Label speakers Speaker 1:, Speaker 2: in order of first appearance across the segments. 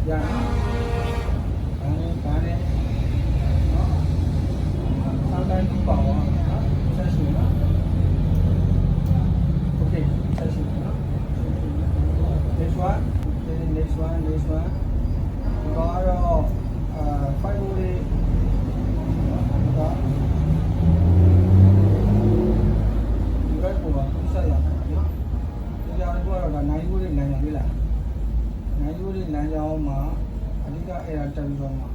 Speaker 1: dạ bán đấy đó sau đây cũng bảo xe xuống đó ok xe xuống đó lấy xóa có rồi phải vô đi đó cái của xe là bây giờ nó là này vô đi này đi là này vô đi này do mà đi ra era chân rồi mà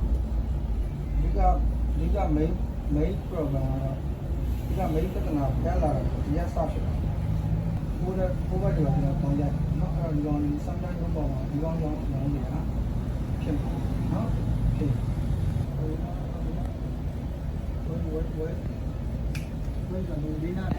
Speaker 1: đi ra mấy program đi ra mấy cái nào cái là giá sao cô ba điều là còn vậy nó còn sometimes nó còn nó gì đó kim nó kim với là mình đi na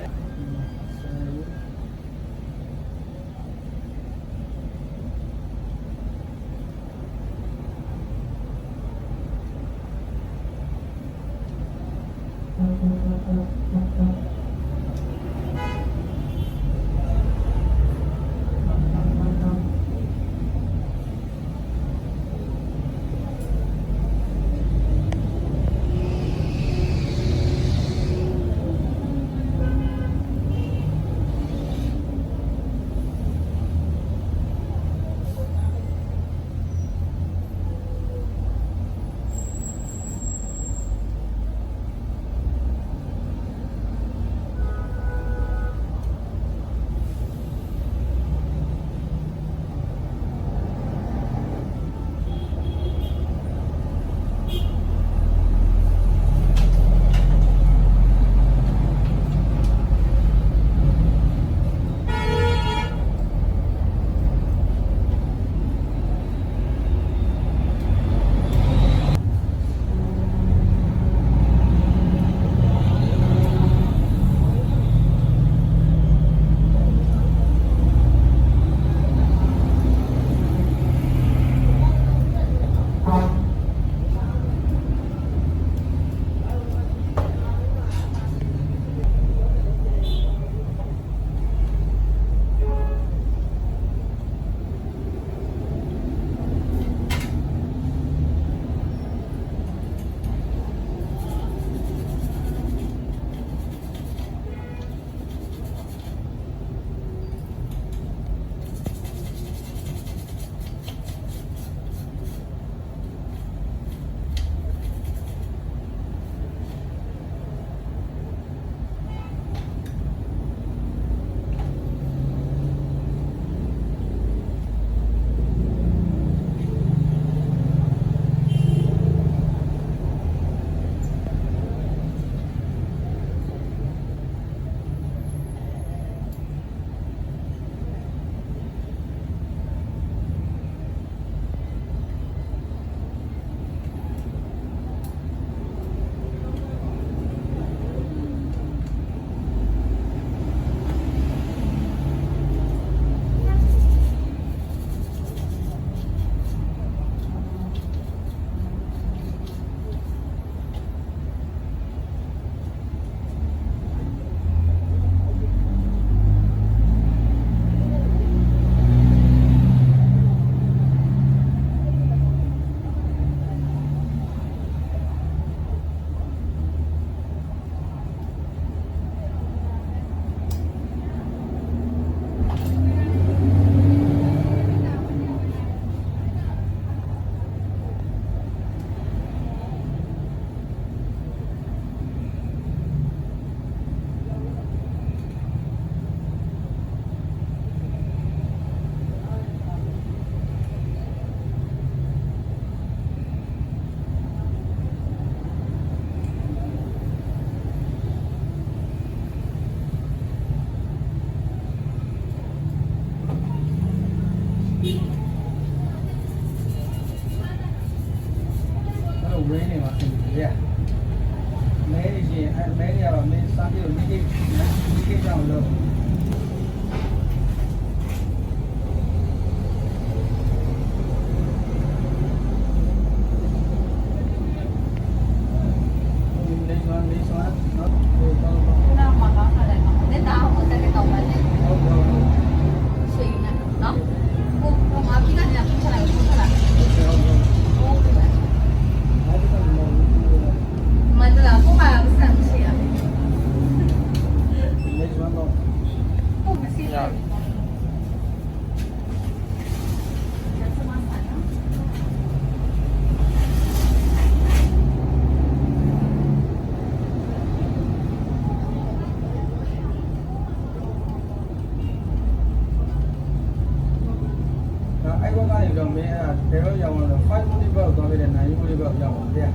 Speaker 1: အဲ့ဘက်ကနေတော့မင်းအဲ့ဘယ်တော့ရောက်လာတော့5 body ဘက်သွားခဲ့တဲ့9 body ဘက်ရောက်လာတယ်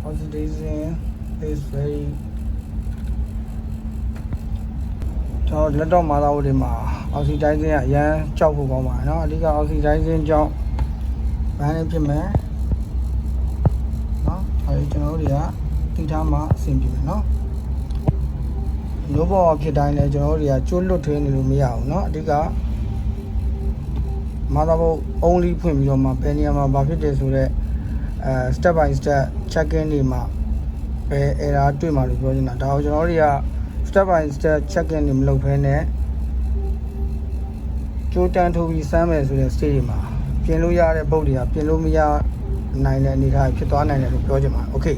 Speaker 1: Oxidation is very ကျွန်တော်လက်တော့မာလာဝတ်တွေမှာ oxidizing ကအရန်ကြောက်ဖို့ကောင်းပါတယ်เนาะအဓိက oxidizing ကြောင့်ဘန်းလေးဖြစ်မယ်เนาะအဲဒီကျွန်တော်တို့တွေကတိထားမှအဆင်ပြေမယ်เนาะနိုးဘောဖြစ်တိုင်းလဲကျွန်တော်တို့တွေကကျွတ်လွတ်ထွေးနေလို့မရဘူးเนาะအဓိကမာလာဘုတ် only ဖွင့်ပြီးတော့မှဘယ်နေရာမှာဘာဖြစ်တယ်ဆိုတော့step by step check in တွေမှာဘယ် error တွေ့မှာလို့ပြောချင်တာဒါကိုကျွန်တော်တို့တွေက step by step check in တွေမလုပ်ဘဲနဲ့ကြိုးတန်းထိုးပြီးစမ်းမယ်ဆိုတဲ့ stage တွေမှာပြင်လို့ရတဲ့ပုတ်တွေကပြင်လို့မရနိုင်တဲ့အနေအထားဖြစ်သွားနိုင်တယ်လို့ပြောချင်ပါတယ် okay